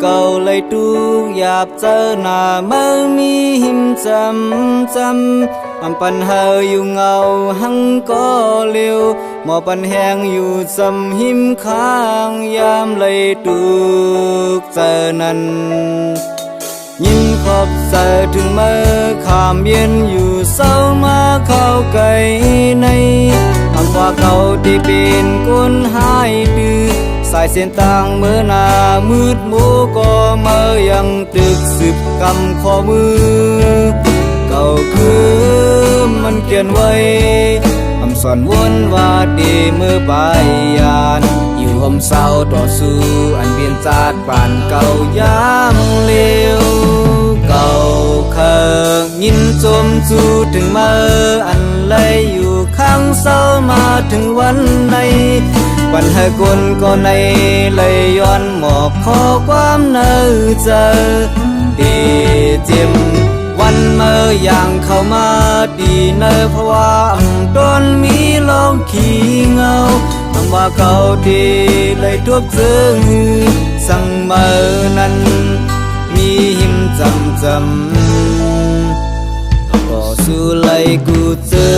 เก่าเลยทุกหยาบเจอหน้าเมื่อมีหิมจำปันเฮาอยู่เงาหังก็เร็วหมอปันแหงอยู่จำหิมข้างยามเลยทุกเจอนั้นยิ้มขอบใส่ถึงเมื่อขามเย็นอยู่เศร้ามาเข้าไกลในว่าเขาที่เป็นคนหายดื้อสายเส้นต่างเมื่อหน้ามืดโมก็เมื่อยังตึกสืบกำข้อมือเก่าคือมันเขียนไว้สอนวนว่าดีเมื่อปลายยานอยู่ห่มเศร้าต่อสู้อันเปลี่ยนจากป่านเก่ายามเลวเก่าเคยยินจมจูถึงเมื่ออันเลยอยู่ข้างเศร้ามาถึงวันในปัญหากลก็ในเลยย้อนหมอกข้อความเนื้อเจอดีเจ็มวันเมื่ออย่างเข้ามาดีเนอเพราะว่าต้นมีลองขี้เงาว่าเขาดีเลยทบเจอสั่งเมื่อนั้นมีหิมจำก็สู้เลยกูเจอ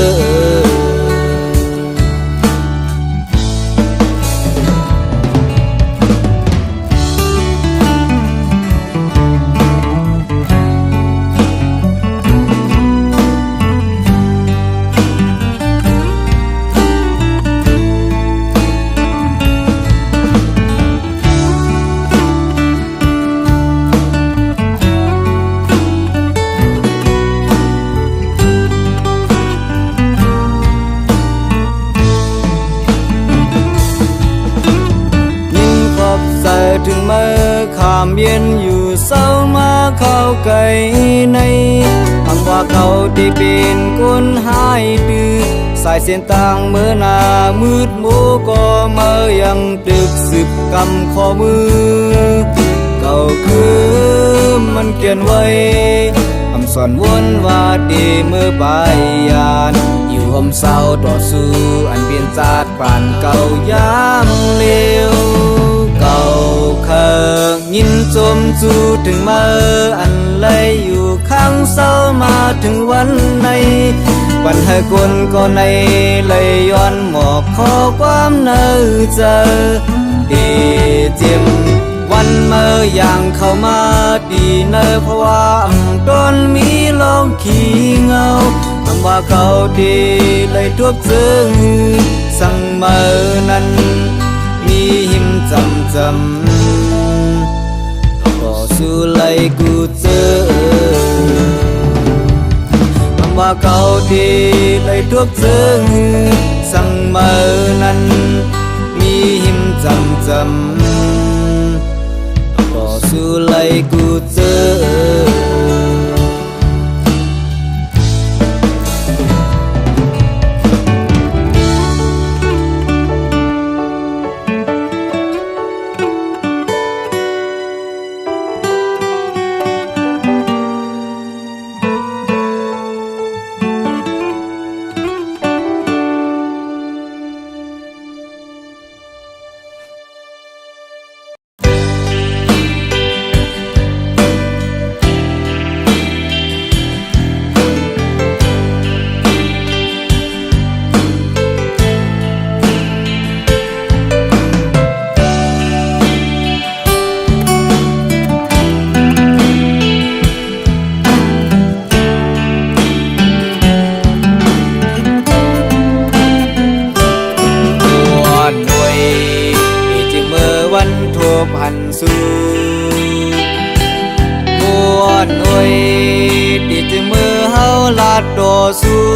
ถึงเมื่อขามเย็นอยู่เศร้ามาเข้าไกลในว่าเขาที่เป็นคนหายดื้อสายเส้นต่างเมื่อหน้ามืดโมก็เมื่อยังตึกสืบกำข้อมือเก่าคือมันเขียนไว้สอนวนว่าดีเมื่อปลายยานอยู่ห่มเศร้าต่อสู้อันเปลี่ยนจากป่านเก่ายามเลวเก่าเคยยินจมจูถึงเมื่ออันเลยอยู่ข้างเศร้ามาถึงวันในปัญหากลก็ในเลยย้อนหมอกข้อความเนื้อเจอดีเจ็มวันเมื่ออย่างเข้ามาดีเนอเพราะว่าต้นมีลองขี้เงาว่าเขาดีเลยทบเจอสั่งเมื่อนั้นมีหิมจำก็สู้เลยกูเจอว่าเขาดีเลยทบเจอสั่งเมื่อนั้นมีหิมจำก็สู้เลยกูเจอพันสู่บวนหน่วยติดมือเฮาลาดต่อสู้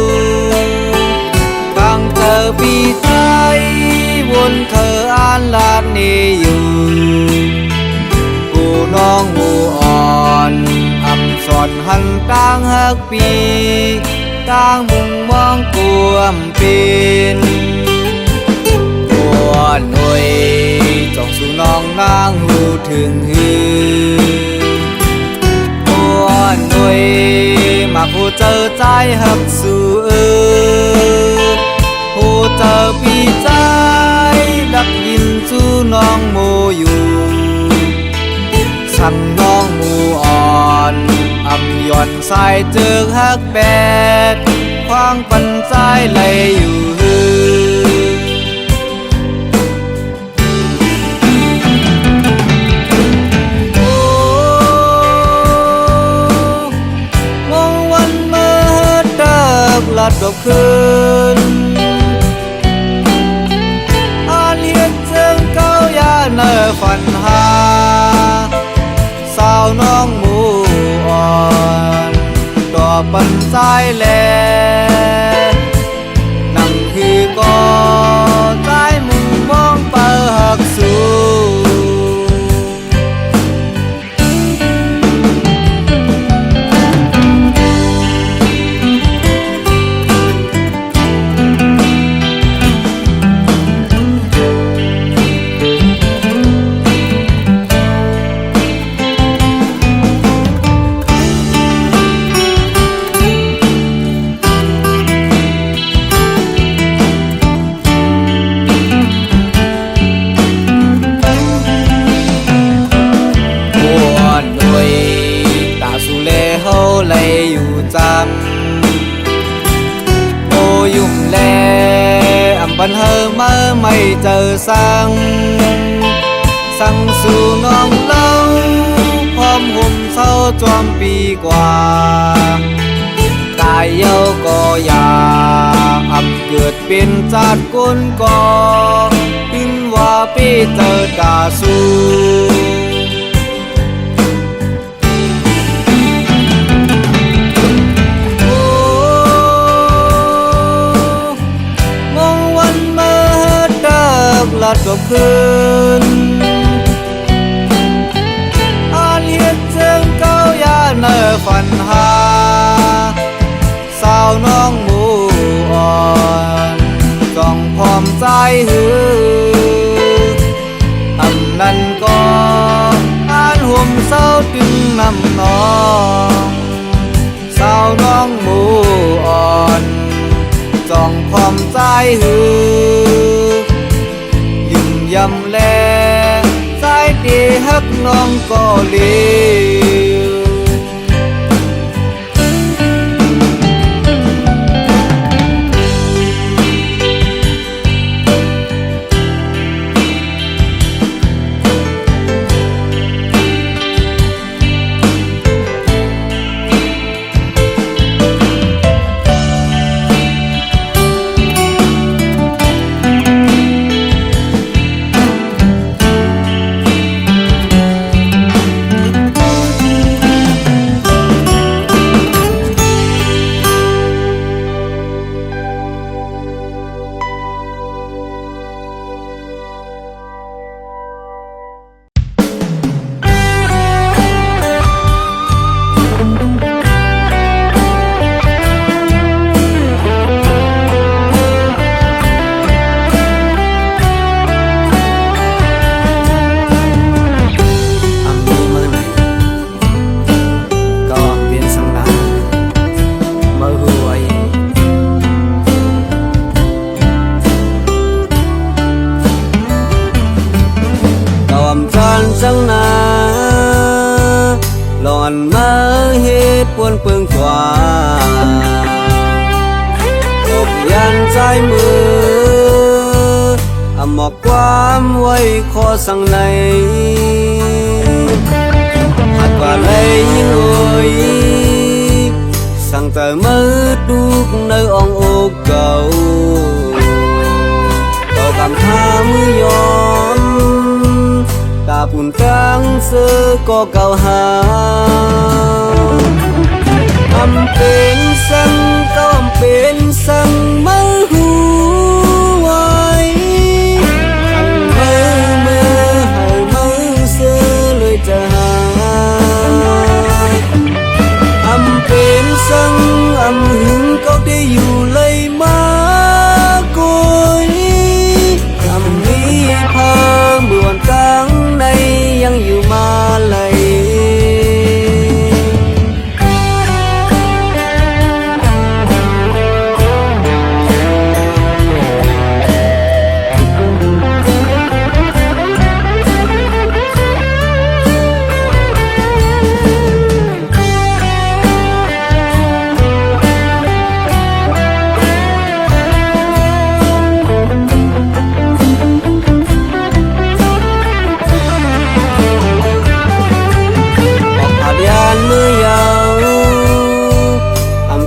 ฟังเธอปีไทยวนเธออ่านลาดนี้อยู่กูน้องหูอ่อนอำสอนหันต่างหักปีต่างมุงมองกวมเป็นบวนหน่วยจองสู่น้องนางหูถึงหือบัวหน่วยมาผู้เจอใจหักสู่ผู้เจอปีใจรักยินสู่น้องโมอยู่ส ย้อนสายเจอฮักแปดควางปันใจไหลอยู่ฮือวันเมื่อเดิกลัดดอกคืนอาเลียนเจิงเก้ายาเนอฝันหาสาวน้องหมูอ่อนดอกปันใจแลนั่งคือก็ใจมึงมองเปิกสูปันเฮอเมื่อไม่เจอสั่งสู่น้องเล่าพร้อมห่มเศร้าจอมปีกว่ากายเย้าก็อยากเกิดเป็นจาดกุนก่อถึงว่าปีเจอตาสู้ลัดดอกคืนอาเลียนเจิงเก้ายาเนอฝันหาสาวน้องหมูอ่อนจ้องพร้อมใจหือนั้นก็อ่านห่มเศร้าดึงนำน้องสาวน้องหมูอ่อนจ้องพร้อมใจหือยำแลสายดีฮักน้องก็เลี้ยวจังนาหลอนมาเหตุปวนเปิงกว่าอกยันใจมือหมอกความไว้ขอสั่งในหัดว่าเลยยิ่งโอยสั่งแต่มือดูกในอ่องอกเก่าต่อกำท่ามือยอมตาปุ่นกังเสือก็เก่าหาเป็นสังก็เป็นสังมือหูไว้มือให้มือเสือเลยจะหาเป็นสังหึงก็ได้อยู่เลยมากุยมีพาเมื่อวันกลางในยังอยู่มาเลย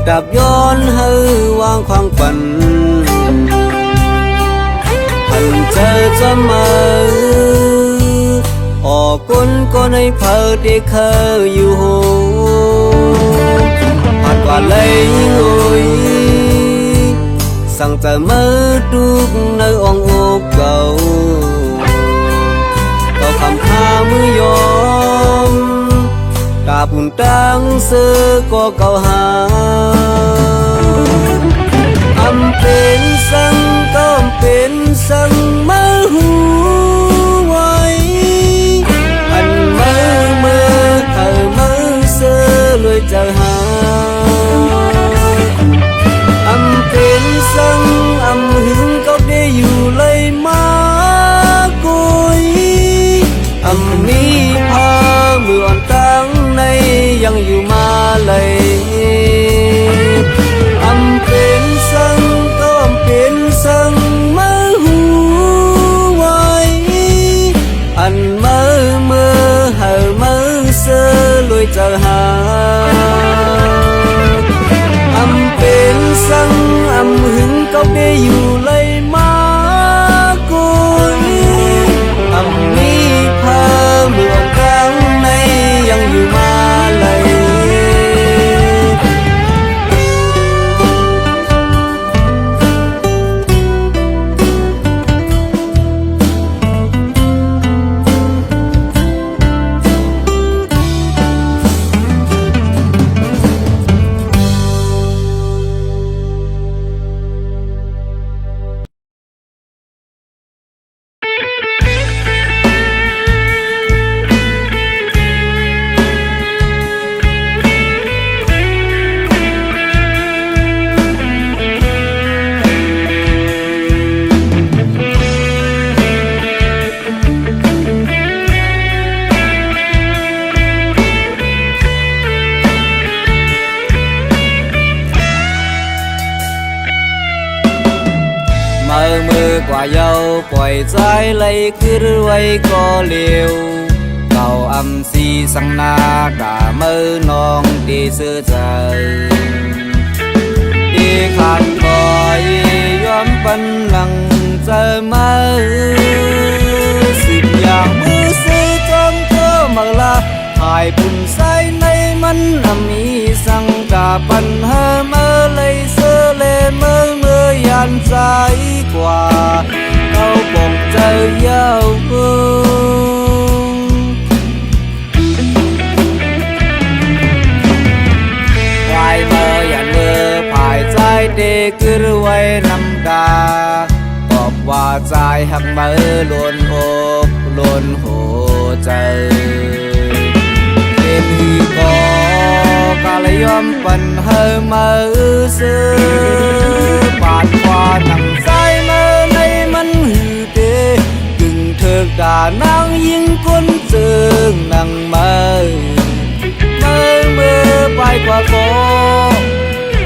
ดับย้อนเฮาวางความฝันพันเจอจะมาออกก้นก็ในเพอที่เคยอยู่โหผ่านกว่าเลยงอยสั่งจะมาดูในองอกเก่าก็คำพามือยอมกาบุญตั้งเสือก็เก่าหาอำเป็นสังก็เป็นสังมาหูไว้อันมือมือเธอมือเสือลอยจะหาอำเป็นสังอำหึงก็ได้อยู่เลยมากุยอำมีพามืออ่อนตั้งในยังอยู่มาเลยอำเป็นสังก็เป็นสังมาหูไว้อันมือมือเห่ามือเสือลอยจะหาอำเป็นสังอำหึงก็ได้อยู่เลยมากุยอำมีพามืออ่อนตั้งในยังอยู่มาเลย quả dâu quay trái lấy cứ quay có liều cầu âm si sang na cả mơ non đi xưa trời đi khát còi yếm bân nằng giờ mơ xịt vàng mưa xưa trong cơ mà la hai bùn say nay mắn ý sang cả bần hơ mơ lấy sơ lê mơ mưa yan trái qua câu bồng trời giao hương ngoài mơ yan mưa phải trái để cứ quay nằm đà cọp qua trái hằng mơ luôn ốp luôn hỗ trời thì có cả lấy phần hơi mơ xưa bàn qua nằm say mơ nay mắn hư tê gừng thực đà năng yên quân dương nằng mơ mơ mơ bay qua phố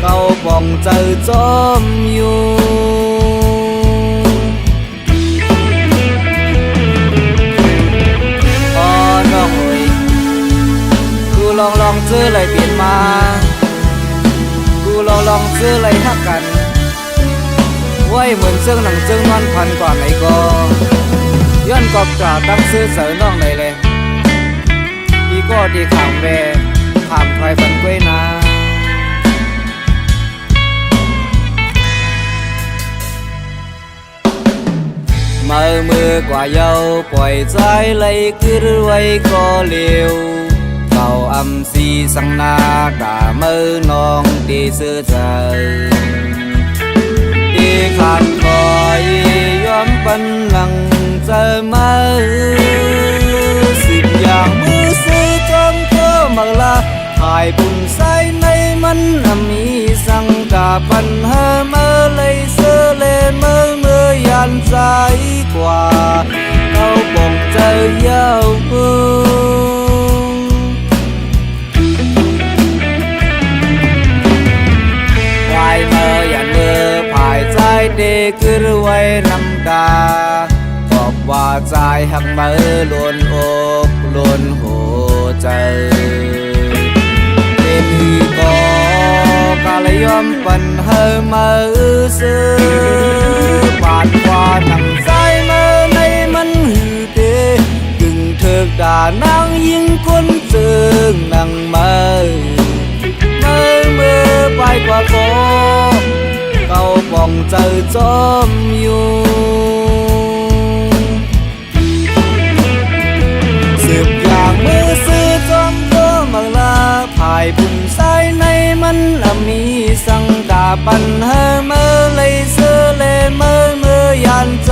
cầu vòng trời chóm yêuลองลองซื้อเลยเปลี่ยนมากูลองลองซื้อเลยฮักกันไว้เหมือนเสื้อหนังเสื้อนอนพันกว่าไหนก็ย้อนกอบกราตั้งซื้อเสือน้องไหนเลยอีก็ดีข่าวแวข่าวไฟฟันกล้วยนามือมือกว่าเยาปล่อยใจเลยคือไว้ก็เร็วcầu âm si sang na cả mơ non đi xưa trời đi khát còi yếm bân nằng giờ mơ xịt vàng mưa xưa trong cơ mà la hai bùn say nay mắn ý sang cả bần hơ mơ lấy sơ lê mơ mưa yan trái qua câu bồng trời giao hương mơ yan mơ phải trái để cứ quay nằm đà cọp qua trái hằng mơ luôn ốp luôn hỗ trời đêm thì có cả lấy มปันเฮอมาซื้อปาดกว่าหนังใจมาในมันหือเตกึ่งเถิกด่านางยิงคนเจิงนางมาเมื่อไปกว่าก็เก่าป่องเจอจอมอยู่สืบอย่างมือซื้อจอมก็มังลาภายปุ่นสายในมันมีสังกาปันเฮอเมื่อเลยเสือเลเมื่อยานใจ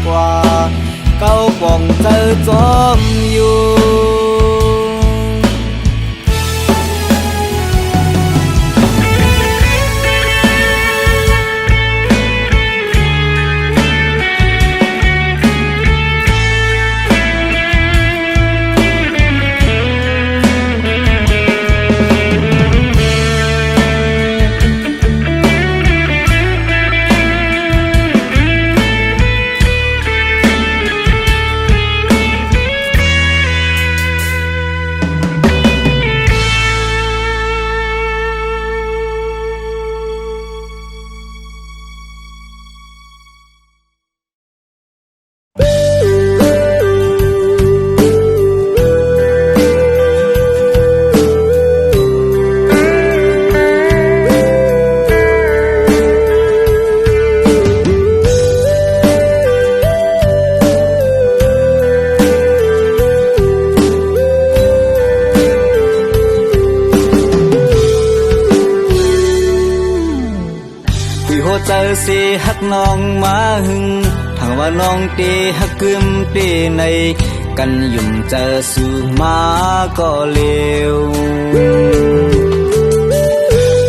กว่าเก่าป่องเจอจอมอยู่เจอสิฮักน้องมาหึงทางว่าน้องเตฮักกึมเตในกันยุ่มเจอสู่มาก็เลว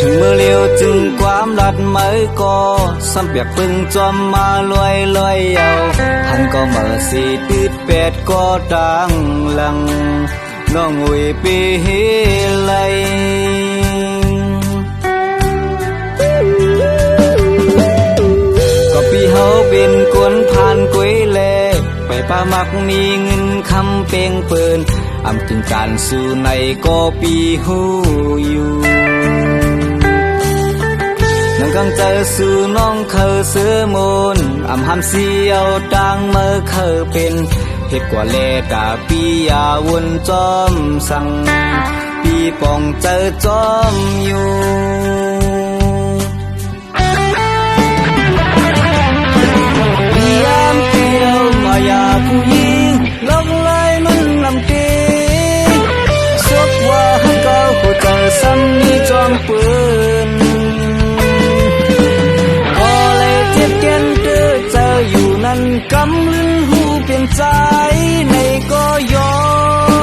ถึงเมื่อเร็วจึงความรัดเมื่อก็ซ้ำเปียกปึงจอมมาลอยเอาท่านก็เมื่อสิตืดแปดก็ดังลังน้องอุ้ยไปเฮลัยปีเฮาเป็นกวนผ่านกวยแลไปป่ามักมีเงินคำเปงเปินอำถึงการสู่ในก็ปีหูอยู่นังกังเจอสู่น้องเคยเสือมนอำหำเสียวดังเมื่อเคยเป็นเฮ็ดกว่าแลกาปียาวนจอมสั่งปีป่องเจอจอมอยู่อย่าผู้หญิงลงเลยมันลำเกสวกว่าหันเก่าหัวใจซ้ำมีจอมปืนพอเลยเจ็บแก่นเด้อเจออยู่นั่นกำลิ้นหูเปลี่ยนใจในก็ยอ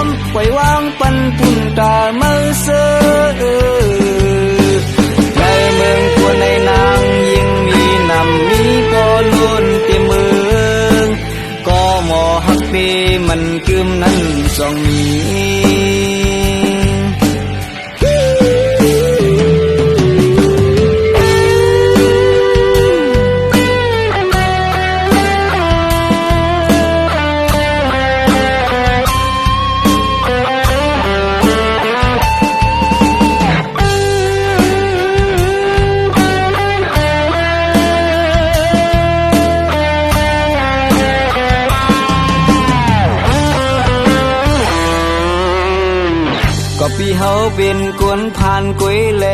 มปล่อยวางปันปุ่นตาเมื่อเสือในเมืองควรในนางยิ่งมีนำมีปอล้นเต็มมือก็หมอฮักปีมันกึมนั้นจองมีปีเฮาเป็นกวนผ่านกวยแล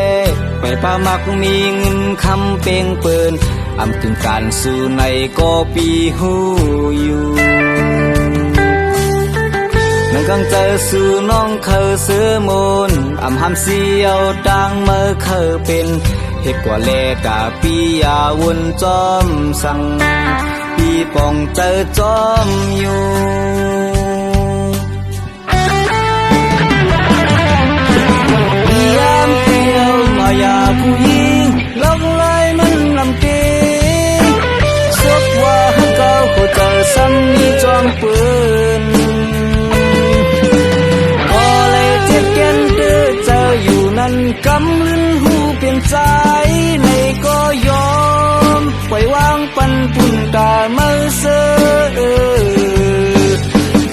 ไปป่ามักมีเงินคำเปงเปินอำถึงการสู่ในก็ปีหูอยู่นังกังเจอสู่น้องเคยเสือมนอำหำเสียวดังเมื่อเคยเป็นเฮ็ดกว่าแลกาปียาวนจอมสั่งปีป่องเจอจอมอยู่อย่าผู้หญิงลงเลยมันลำเกสวกว่าหันเก่าหัวใจซ้ำมีจอมปืนพอเลยเจ็บแก่นเด้อเจออยู่นั่นกำลิ้นหูเปลี่ยนใจในก็ยอมปล่อยวางปันปุ่นตาเมื่อเสือ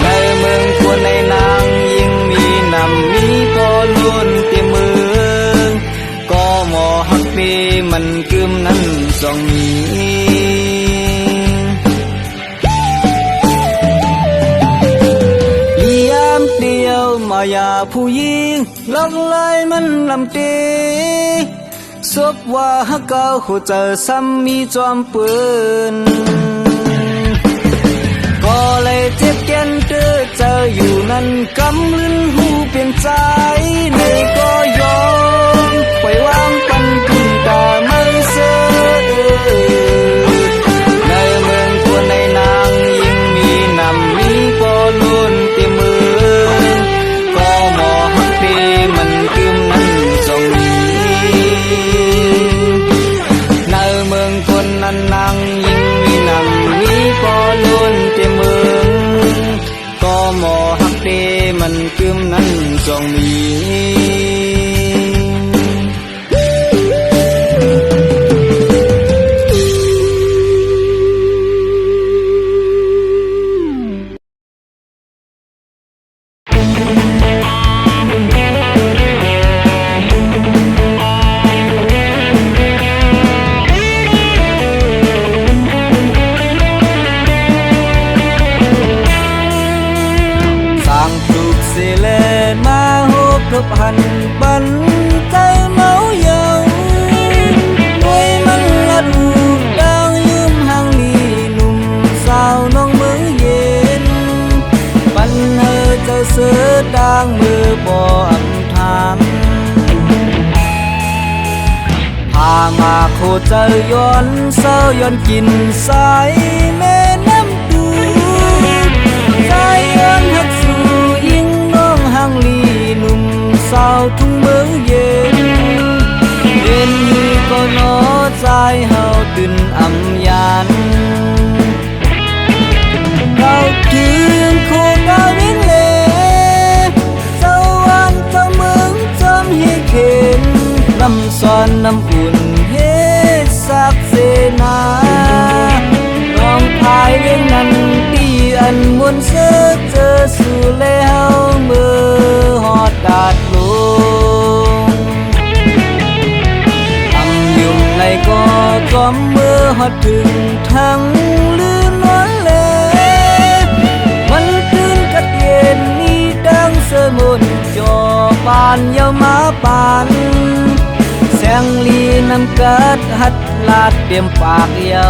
ในเมืองควรในนางยิ่งมีนำมีปอล้วนเต็มมือก็หมอฮักปี ผู้หญิงลอกลายมันลำตีซบว่าฮักเก่าหัวใจซ้ำมีจอมปืนก็เลยเจ็บแก่นเจออยู่นั้นกำลืนหูเปลี่ยนใจในก็ยอมปล่อยวางปันกินตาไม่เสืในเมืองตัวในนางยิ่งมีนำมีปอลุนเต็มมือก็หมอฮักปีมันกึมนั้นทรงในเมืองคนนั้นนางยิ่งมีนำมีปอลุนเต็มมือก็หมอฮักปีมันกึมนั้นทรงมีพันปันใจเมาเยาด้วยมันละดูดังยืมห่างลีหนุ่มสาวน้องเมืองเย็นปันเธอเจ้าเสือดังมือบ่อำทางพามาโคเจอย้อนเศร้าย้อนกินสายแม่น้ำตูสายย้อนหักสู่ยิงน้องห่างลีหนุ่มสาวทุ่งเมืองเย็นเย็นฮีก็นอใจเฮาตื่นอำยานเราถึงโคกาวินเลเจ้าวันเจ้าเมืองจอมเฮเข็นน้ำซ้อนน้ำอุ่นเฮสักเสนาร้องพายเวียงนั้นตีอันมวนเสือเจอสู่เลเฮาเมื่อฮอดดาดลงอำยุ่มในก็กอมเมื่อฮอดถึงทั้งลืนนอนเลมันตื่นกัดเย็นนี่ดังเสือมุนจอปานเยามาปานแสงลีน้ำกัดหัดลาดเตรียมปากเยา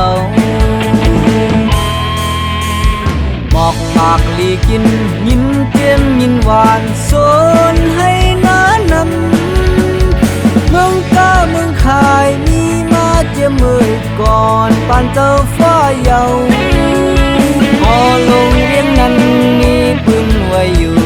หมอกปากลีกินยินเตียมยินหวานโซนให้น้านำเมืองกาเมืองขายมีมาเจียมมือก่อนปานเจ้าฟ้าเยาพอลงเวียงนั้นมีปืนไว้อยู่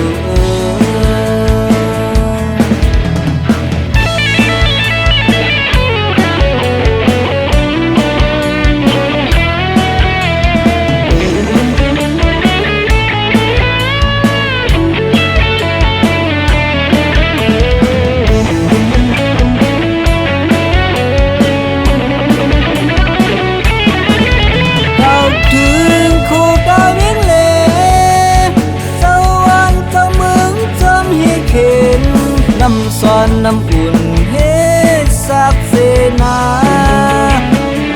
ซ้อนน้ำอุ่นเฮสักเสนา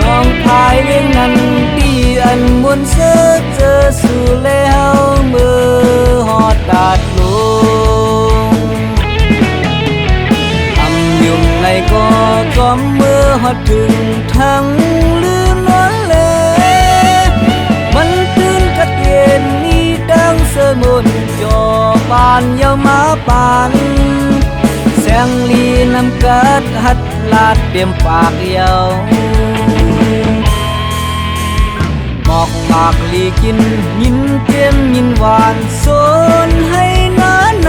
ร้องพายเวียงนั้นตีอันมวนเสือเจอสู่เลเฮาเมื่อฮอดดาดลงอำยุ่มในก็กอมเมื่อฮอดถึงทั้งลืมนอนเลมันตื่นกัดเย็นนี่ดังเสือมุนจอปานเยามาปานแสงลีน้ำกัดหัดลาดเตรียมปากเยาหมอกปากลีกินยินเตียมยินหวานโซนให้น้าน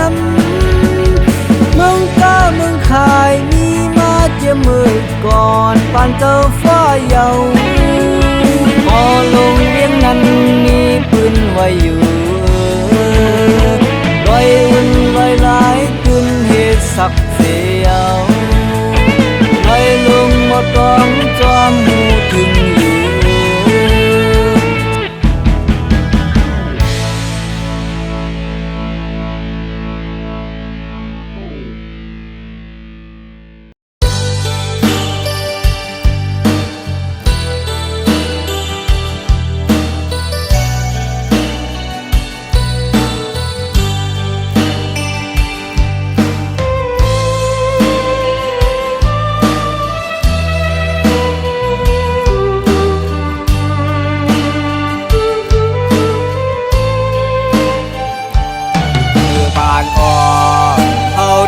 ำเมืองกาเมืองขายมีมาเจียมมือก่อนปานเจ้าฟ้าเยาพอลงเวียงนั้นมีปืนไว้อยู่ลอยอุ่นลอยหลายขึ้นเหตุสักเสียวลอยลงมาต้องจอมหูถึงอยู่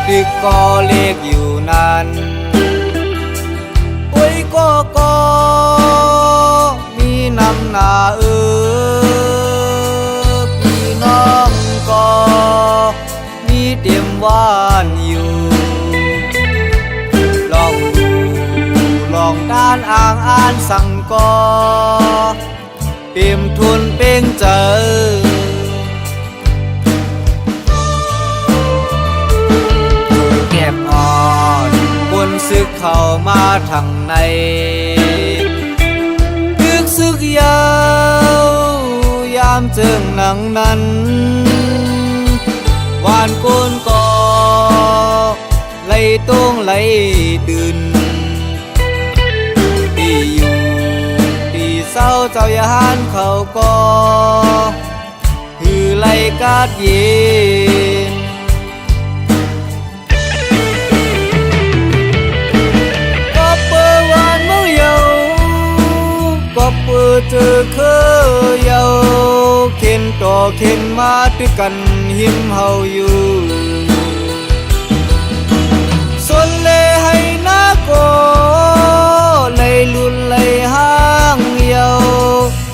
ตึกก็เล็กอยู่นั้นโอ้ยก็มีน้ำหน้าพี่น้องก็มีเตรียมหวานอยู่ลองดูลองด้านอ่างอ่านสั่งก็เตรียมทุนเป้งเจอเก็บอ่อนบนซึกเข้ามาทางในตึกซึกยาวยามเจิงหนังนั้นวานโกนก็ไล่ต้งไล่ตื่นตีอยู่ตีเศร้าเจ้าอย่าหานเขาก็คือไล่กาดเย็นก็เปิดวานเมื่อเยาก็เปิดเจอเคยเยาเข็นต่อเข็นมาด้วยกันหิมเฮาอยู่ส่วนเลให้นาโกเลยลุนเลยห้างเยา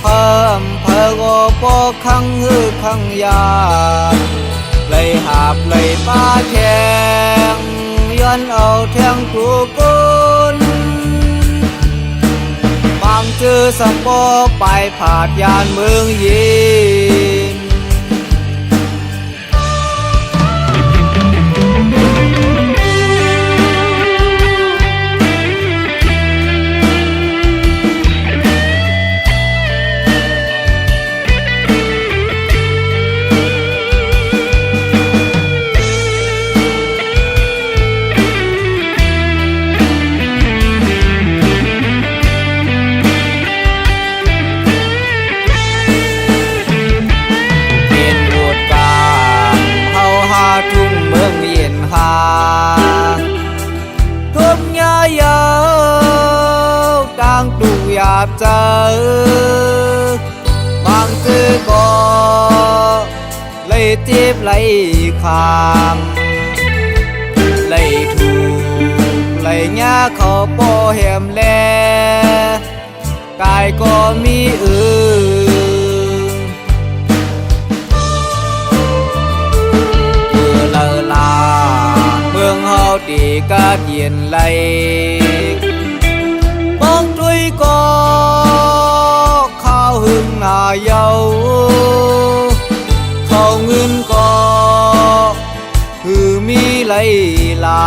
เพิ่มเพิ่งอปอขังฮือขังยาเลยหาบเลยป้าแข็งย้อนเอาแทงทุกคนบางเจอสัมปอไปผาดยานเมืองเย็นทุกยายาวต่างตุกหยาบเจอบางซื้อก็เลยเจ็บเลยคามเลยถูกเลยหญ้าเขาป่อแหมแลกายก็มีดีกาเย็นไหลบางตุยก็ข้าวหึงหน้าเยาข้าวเงินก็คือมีไหลลา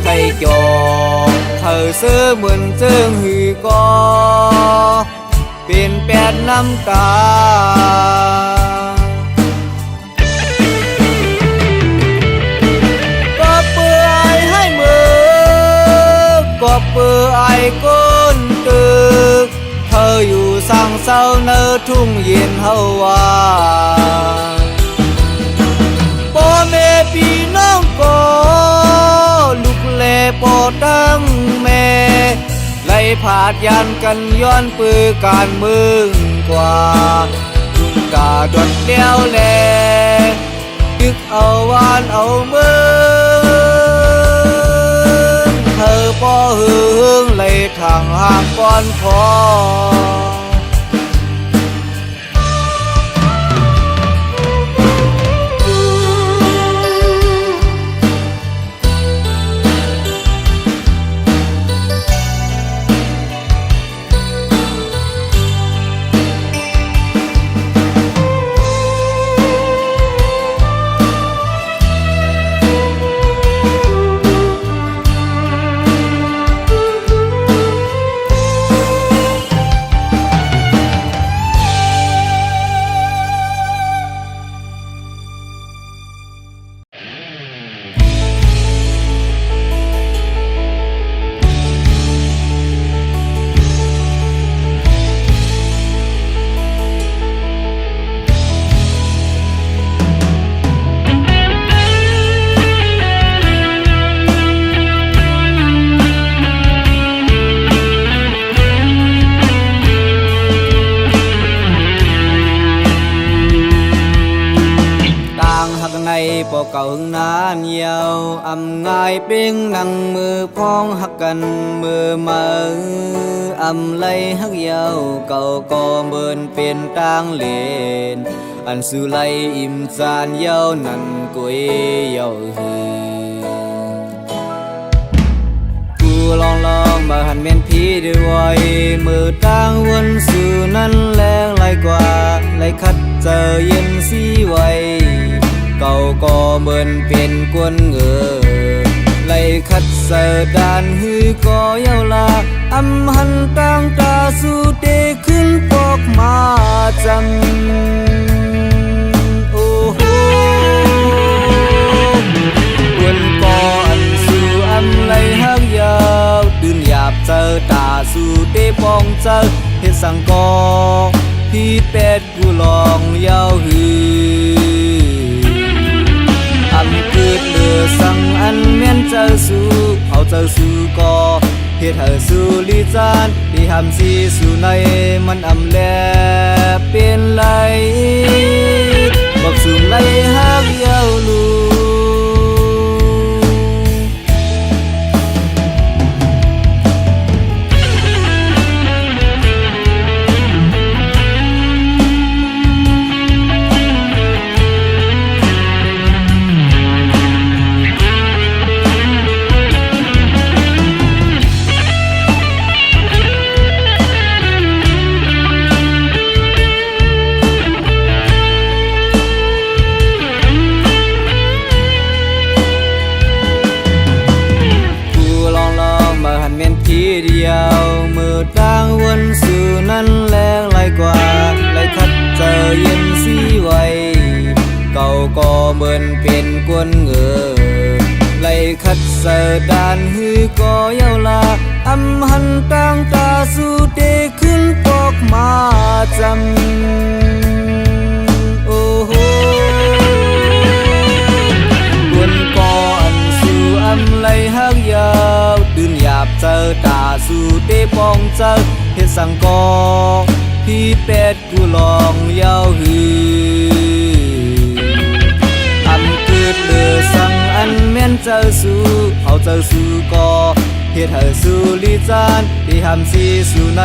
ใครจอกเธอเสื้อเหมือนเจิงหือก็เป็นแปดน้ำตาก็เปื่อไอ้ก้นตึกเธออยู่สั่งเศร้าเนอทุ่งเย็นเฮาว่าพ่อแม่พี่น้องก็ลูกแลพ่อตั้งแม่ไล่ผาดยันกันย้อนปือการเมืองกว่าจุงกาดดเลี้ยวแลดึกเอาวานเอาเมืเธอป่อหึงเลยทางห่างก่อนพอ ไงปอเก่าหึงนานเยาวอำง่ายเป้งนั่งมือพ้องหักกันมือมาอำไลหักเยาวเก่าก็เมินเป็นต่างเลนอันสุไลอิ่มจานเยาวนั่นกุยเยาวหือกูลองมาหันเม่นพี่ด้วยมือต่างวนสู่นั้นแรงไหลกว่าไหลคัดเจอเย็นสีไวเก่าก็เหมือนเป็นกวนเงอไหลคัดเสดานหือก็เยาลาอำหันต่างตาสู่เตขึ้นปอกมาจำโอ้โหกวนก่อนสู่อำไหลหักยาวตื่นหยาบเจอตาสู่เตปองเจอเฮ็ดสังกอพี่เป็ดกูลองยาวหือเกิดเลือสังอันเมียนเจ้าสู่เอาเจ้าสู่ก็เฮ็ดให้สู่ลีจานที่หำสีสู่ในมันอำแลเป็นไหลบอกสู่ไหลฮักยาวลูทีเดียวมือต่างวนสู่นั้นแรงไหลกว่าไหลคัดเจอเย็นสีไวเก่าก็เหมือนเป็นกวนเงอไหลคัดเสดานหือก็เยาลาอำหันต่างตาสู่เตขึ้นปอกมาจำโอ้โหกวนก่อนสู่อำไหลหักยาวตื่นหยาบเจอตาสู่เตปองเจอเฮ็ดสังกอพี่เป็ดกูลองยาวหือเกิดเลือสังอันเมียนเจอสู่เอาเจอสู่ก็เฮ็ดให้สู่ลีจานที่หำสีสู่ใน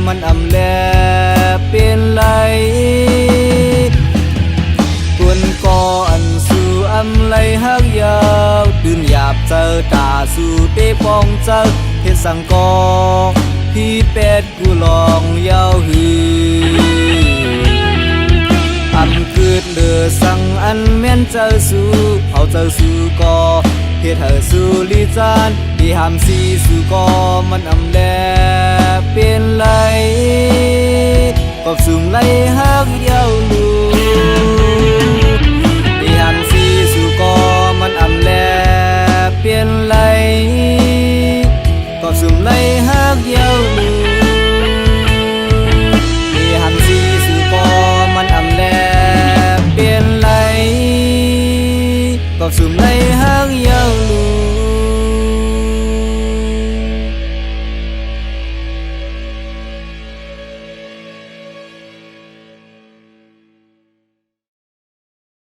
มันอำแลเป็นไหลกวนก่อนสู่อำไหลหักยาวตื่นหยาบเจอตาสู่เตปองเจอเฮ็ดสังกอพี่เป็ดกูลองยาวหือเกิดเลือสังอันเมียนเจอสู่เอาเจอสู่ก็เฮ็ดให้สู่ลีจานที่หำสีสู่ก็มันอำแลเป็นไหลก็สุ่มไหลหักยาวลูที่หำสีสู่ก็มันอำแลเปลี่ยนไหลก็สุ่มไหลหักยาวลูที่หำสีสู่ก็มันอำแลเปลี่ยนไหลก็สุ่ม